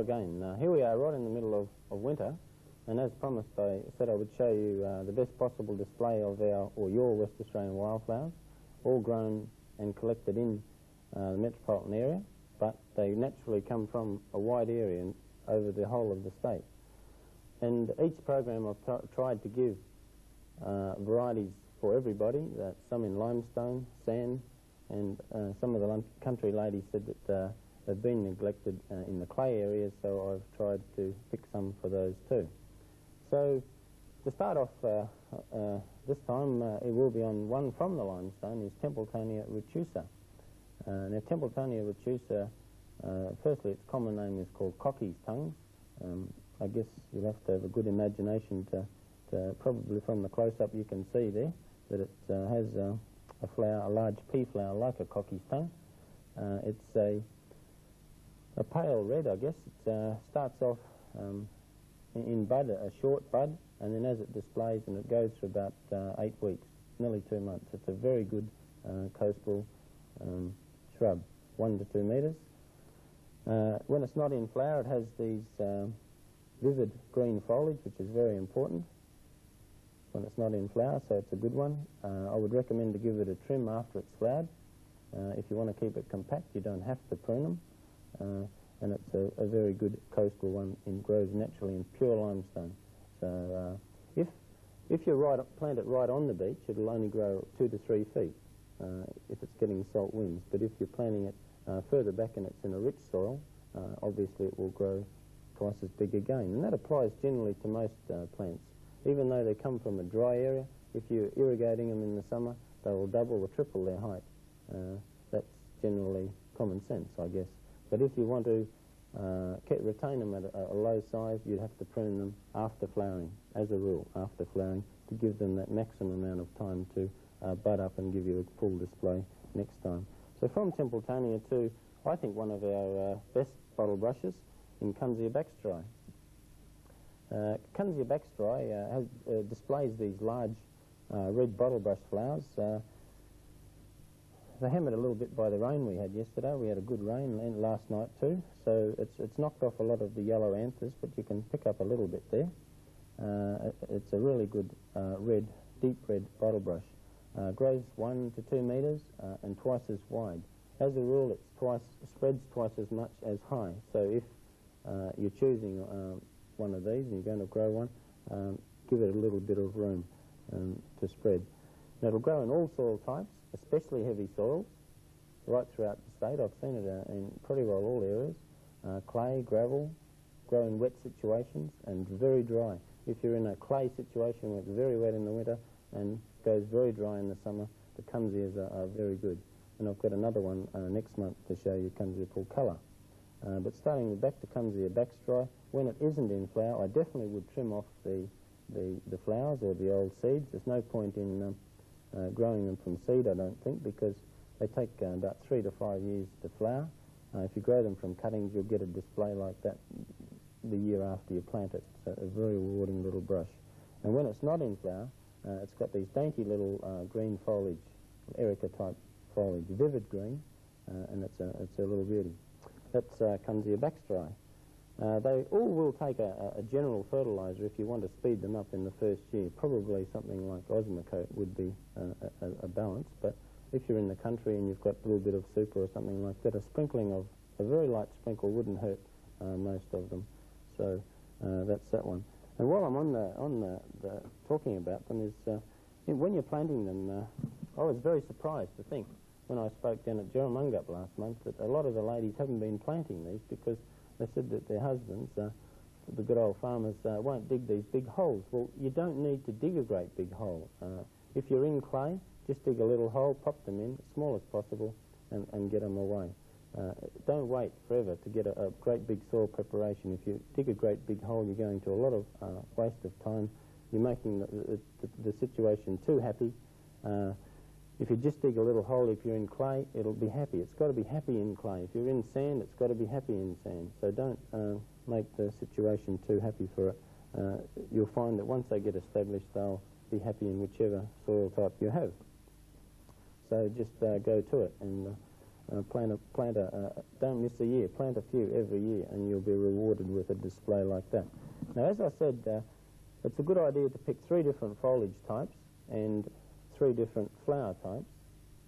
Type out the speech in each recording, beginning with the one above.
again. Here we are right in the middle of winter, and as promised I said I would show you the best possible display of your West Australian wildflowers, all grown and collected in the metropolitan area, but they naturally come from a wide area and over the whole of the state. And each program I've tried to give varieties for everybody, some in limestone, sand, and some of the country ladies said that they've been neglected in the clay areas, so I've tried to pick some for those too. So to start off this time, it will be on one from the limestone, is Templetonia retusa. Now Templetonia retusa, firstly its common name is called cockie's tongues. I guess you'll have to have a good imagination to probably from the close-up you can see there that it has a flower, a large pea flower like a cockie's tongue. It's a pale red, I guess. It starts off in bud, a short bud, and then as it displays, and it goes for about 8 weeks, nearly 2 months. It's a very good coastal shrub, 1 to 2 metres. When it's not in flower, it has these vivid green foliage, which is very important when it's not in flower, so it's a good one. I would recommend to give it a trim after it's flowered. If you want to keep it compact, you don't have to prune them. And it's a very good coastal one. It grows naturally in pure limestone. So if you plant it right on the beach, it'll only grow 2 to 3 feet if it's getting salt winds. But if you're planting it further back and it's in a rich soil, obviously it will grow twice as big again. And that applies generally to most plants. Even though they come from a dry area, if you're irrigating them in the summer, they will double or triple their height. That's generally common sense, I guess. But if you want to retain them at a low size, you'd have to prune them after flowering, as a rule, after flowering, to give them that maximum amount of time to bud up and give you a full display next time. So from Templetonia to, I think, one of our best bottle brushes in Kunzea Baxteri. Kunzea Baxteri displays these large red bottle brush flowers. They're hammered a little bit by the rain we had yesterday. We had a good rain last night too, so it's knocked off a lot of the yellow anthers, but you can pick up a little bit there. It's a really good red, deep red bottle brush. Grows 1 to 2 metres and twice as wide. As a rule, it spreads twice as much as high. So if you're choosing one of these and you're going to grow one, give it a little bit of room to spread. Now, it'll grow in all soil types, especially heavy soils, right throughout the state. I've seen it in pretty well all areas. Clay, gravel, grow in wet situations, and very dry. If you're in a clay situation where it's very wet in the winter and goes very dry in the summer, the Kunzeas are very good. And I've got another one next month to show you, Kunzea pulcala. But starting back to Kunzea Baxteri, when it isn't in flower, I definitely would trim off the flowers or the old seeds. There's no point in growing them from seed, I don't think, because they take about 3 to 5 years to flower. If you grow them from cuttings, you'll get a display like that the year after you plant it. So a very rewarding little brush. And when it's not in flower, it's got these dainty little green foliage, erica type foliage, vivid green, and it's a little beauty. That's Kunzea Baxteri. They all will take a general fertiliser if you want to speed them up in the first year. Probably something like Osmocote would be a balance, but if you're in the country and you've got a little bit of super or something like that, a sprinkling of a very light sprinkle wouldn't hurt most of them. So that's that one. And while I'm on the talking about them, is when you're planting them, I was very surprised to think when I spoke down at Jerramungup last month that a lot of the ladies haven't been planting these because they said that their husbands, the good old farmers, won't dig these big holes. Well, you don't need to dig a great big hole. If you're in clay, just dig a little hole, pop them in, as small as possible, and get them away. Don't wait forever to get a great big soil preparation. If you dig a great big hole, you're going to a lot of waste of time. You're making the situation too happy. If you just dig a little hole, if you're in clay, it'll be happy. It's got to be happy in clay. If you're in sand, it's got to be happy in sand. So don't make the situation too happy for it. You'll find that once they get established, they'll be happy in whichever soil type you have. So just go to it. And Don't miss a year. Plant a few every year, and you'll be rewarded with a display like that. Now, as I said, it's a good idea to pick 3 different foliage types and 3 different flower types,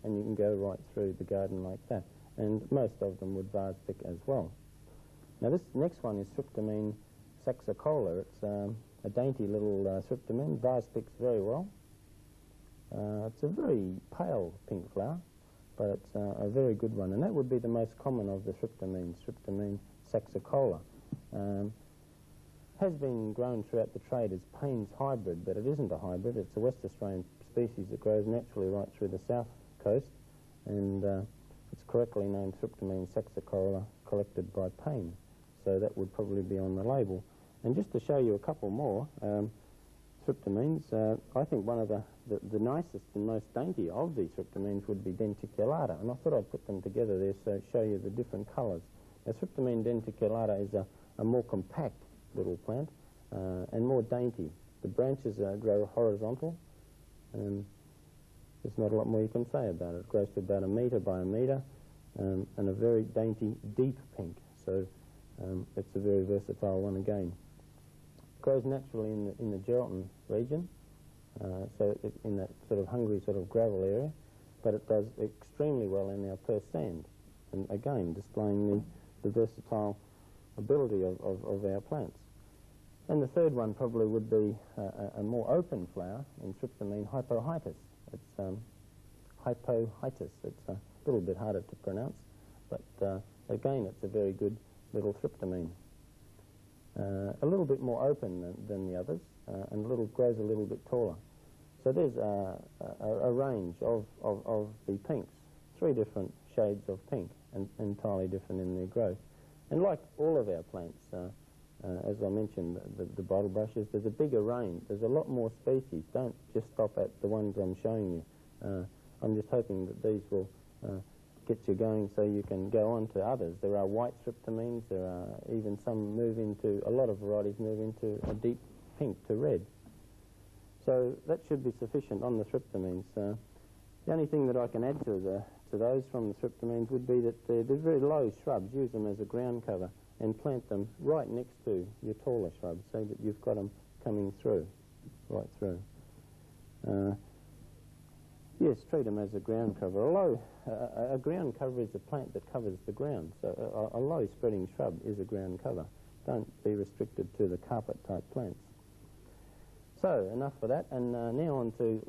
and you can go right through the garden like that. And most of them would vase pick as well. Now, this next one is Thryptomene saxicola. It's a dainty little Thryptomene. Vase picks very well. It's a very pale pink flower, but it's a very good one. And that would be the most common of the Thryptomenes, Thryptomene saxicola. Has been grown throughout the trade as Payne's hybrid, but it isn't a hybrid. It's a West Australian species that grows naturally right through the south coast, and it's correctly named Thryptomene saxicola, collected by Payne. So that would probably be on the label. And just to show you a couple more Thryptomenes, I think one of the nicest and most dainty of these Thryptomenes would be denticulata, and I thought I'd put them together there so show you the different colours. Now, Thryptomene denticulata is a more compact little plant and more dainty. The branches grow horizontal, and there's not a lot more you can say about it. It grows to about 1 metre by 1 metre, and a very dainty, deep pink. So it's a very versatile one again. It grows naturally in the Geraldton region, in that sort of hungry sort of gravel area, but it does extremely well in our Perth sand, and again displaying the versatile ability of our plants. And the third one probably would be a more open flower in Thryptomene hypohytis. It's hypohytis. It's a little bit harder to pronounce, but again, it's a very good little Thryptomene. A little bit more open than the others, and grows a little bit taller. So there's a range of the pinks, 3 different shades of pink, and entirely different in their growth. And like all of our plants, as I mentioned, the bottle brushes, there's a bigger range. There's a lot more species. Don't just stop at the ones I'm showing you. I'm just hoping that these will get you going so you can go on to others. There are white Thryptomenes. There are even some a lot of varieties move into a deep pink to red. So that should be sufficient on the Thryptomenes. The only thing that I can add to those from the Thryptomenes would be that they're very low shrubs. Use them as a ground cover and plant them right next to your taller shrubs so that you've got them coming through, right through. Yes, treat them as a ground cover. A ground cover is a plant that covers the ground, so a low spreading shrub is a ground cover. Don't be restricted to the carpet type plants. So, enough for that, and now on to,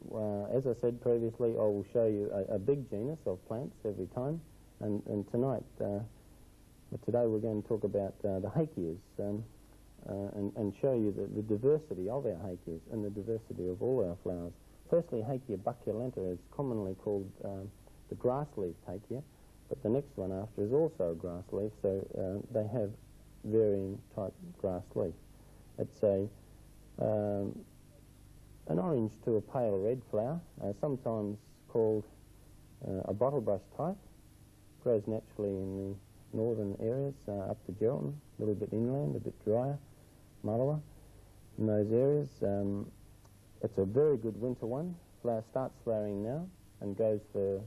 as I said previously, I will show you a big genus of plants every time, and today we're going to talk about the Hakeas, and show you the diversity of our Hakeas and the diversity of all our flowers. Firstly, Hakea bucculenta is commonly called the grass-leafed Hakea, but the next one after is also a grass leaf, so they have varying type grass leaf. It's an orange to a pale red flower, sometimes called a bottle brush type. Grows naturally in the northern areas up to Geraldton, a little bit inland, a bit drier, Malawa. In those areas, it's a very good winter one. Flower starts flowering now and goes for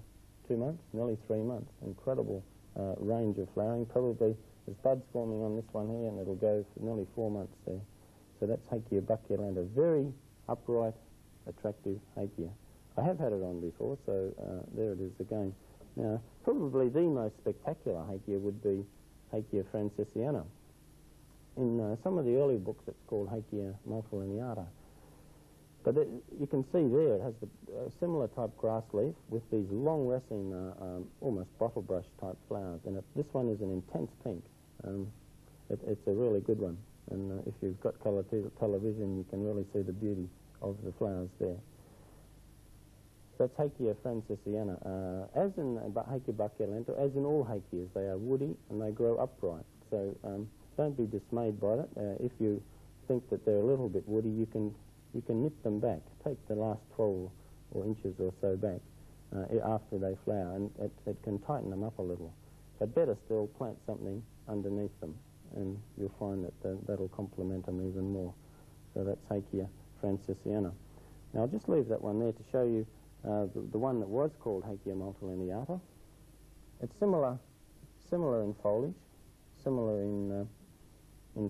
2 months, nearly 3 months. Incredible range of flowering. Probably there's buds forming on this one here, and it'll go for nearly 4 months there. So that's Hakea bucculenta, very upright, attractive Hakea. I have had it on before, so there it is again. Now, probably the most spectacular Hakea would be Hakea francissiana. In some of the early books it's called Hakea multilineata. But you can see there it has a similar type grass leaf with these long raceme, almost bottle brush type flowers. And this one is an intense pink. It's a really good one. And if you've got colour television, you can really see the beauty of the flowers there. That's Hakea francissiana. As in Hakea bucculenta, as in all Hakeas, they are woody and they grow upright. So don't be dismayed by it. If you think that they're a little bit woody, you can nip them back. Take the last 12 inches or so back after they flower, and it can tighten them up a little. But better still, plant something underneath them, and you'll find that that'll complement them even more. So that's Hakea francissiana. Now I'll just leave that one there to show you the one that was called Hakea multilineata. It's similar in foliage, similar in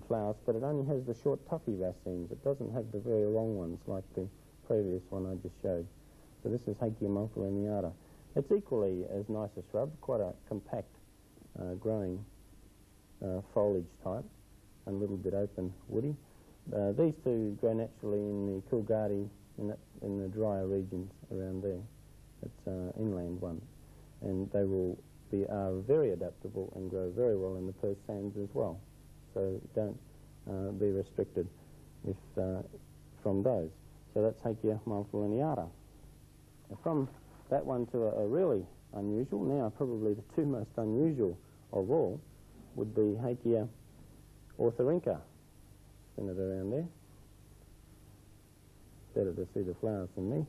flowers, but it only has the short tuffy racemes. It doesn't have the very long ones like the previous one I just showed. So this is Hakea multilineata. It's equally as nice a shrub, quite a compact growing foliage type, and a little bit open woody. These two grow naturally in the Coolgardie, in the drier regions around there. It's an inland one, and they are very adaptable and grow very well in the Perth sands as well. So don't be restricted from those. So that's Hakea multilineata. From that one to a really unusual, now probably the two most unusual of all, would be Hakea orthoryncha. Spin it around there. Better to see the flowers than me.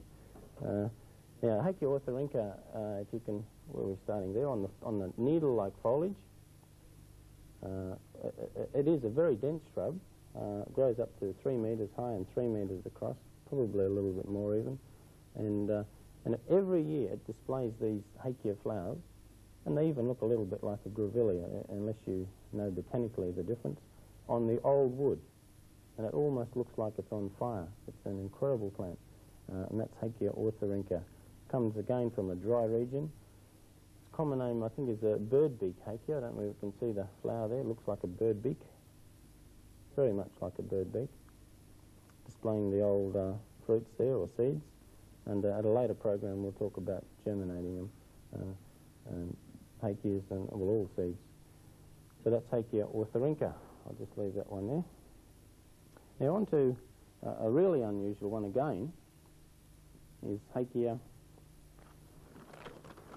Now, Hakea orthoryncha, if you can, where we're starting there, on the needle-like foliage, it is a very dense shrub. It grows up to 3 metres high and 3 metres across, probably a little bit more even. And every year it displays these Hakea flowers, and they even look a little bit like a grevillea, unless you know botanically the difference, on the old wood. And it almost looks like it's on fire. It's an incredible plant, and that's Hakea orthoryncha. Comes again from a dry region. Its common name, I think, is a birdbeak Hakea. I don't know if you can see the flower there. It looks like a birdbeak, very much like a birdbeak, displaying the old fruits there, or seeds. And at a later program we'll talk about germinating them, Hakeas and all seeds. So that's Hakea orthoryncha. I'll just leave that one there. Now on to a really unusual one again, is Hakea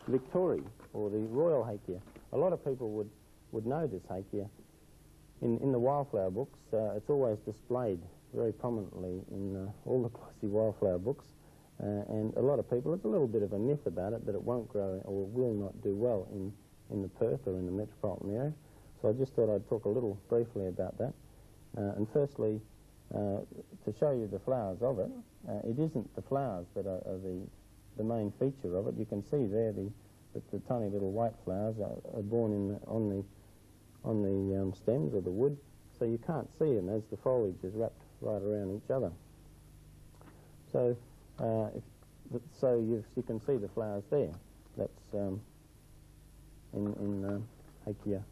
victoriae, or the royal Hakea. A lot of people would know this Hakea. In the wildflower books, it's always displayed very prominently in all the glossy wildflower books. And a lot of people, it's a little bit of a myth about it, that it won't grow or will not do well in the Perth or in the metropolitan area. So I just thought I'd talk a little briefly about that. And firstly, to show you the flowers of it, it isn't the flowers that are the main feature of it. You can see there the tiny little white flowers are borne on the stems of the wood, so you can't see them as the foliage is wrapped right around each other. So you can see the flowers there. That's in Hakea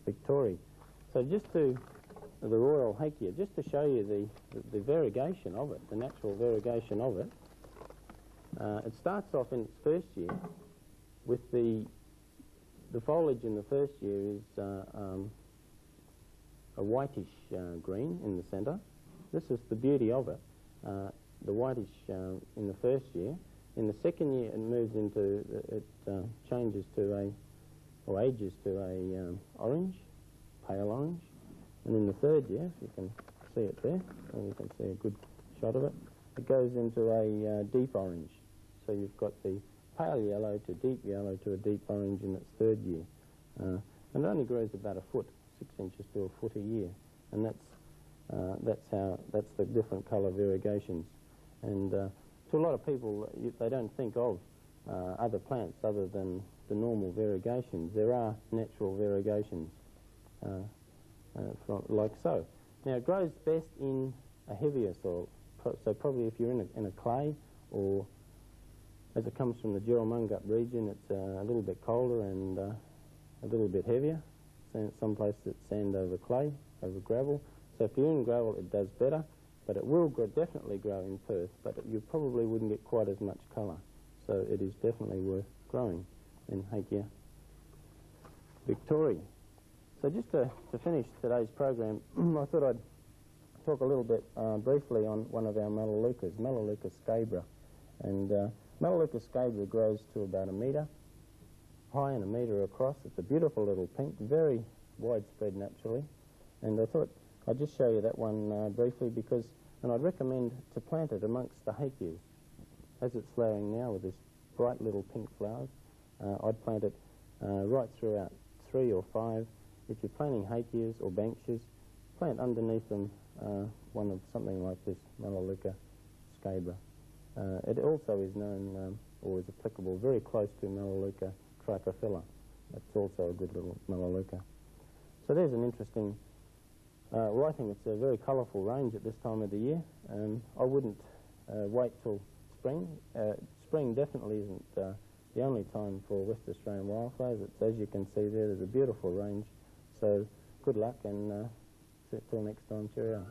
victoriae. So just to the royal Hakea, just to show you the variegation of it, the natural variegation of it. It starts off in its first year with the foliage in the first year is a whitish green in the centre. This is the beauty of it. The whitish in the first year. In the second year it moves into, changes to ages to a orange, pale orange. And in the third year, if you can see it there, or you can see a good shot of it, it goes into a deep orange. So you've got the pale yellow to deep yellow to a deep orange in its third year. And it only grows about a foot, 6 inches to a foot a year. And that's the different colour variegations. And to a lot of people, they don't think of other plants other than the normal variegations. There are natural variegations, like so. Now, it grows best in a heavier soil. So probably if you're in a clay, or as it comes from the Geralmungup region, it's a little bit colder and a little bit heavier. Some places it's sand over clay, over gravel. So if you're in gravel, it does better. But it will definitely grow in Perth, but you probably wouldn't get quite as much colour. So it is definitely worth growing in Hakea victoriae. So just to finish today's program, I thought I'd talk a little bit briefly on one of our Melaleucas, Melaleuca scabra. And Melaleuca scabra grows to about 1 metre high and 1 metre across. It's a beautiful little pink, very widespread naturally. And I thought I'd just show you that one briefly and I'd recommend to plant it amongst the Hakeas. As it's flowering now with this bright little pink flowers, I'd plant it right throughout, 3 or 5. If you're planting Hakeas or Banksias, plant underneath them one of something like this, Melaleuca scabra. It also is known, or is applicable very close to Melaleuca trichophila. It's also a good little Melaleuca. So there's an interesting, well, I think it's a very colourful range at this time of the year. I wouldn't wait till spring. Spring definitely isn't the only time for West Australian wildflowers. It's, as you can see there's a beautiful range. So good luck, and till next time, cheerio.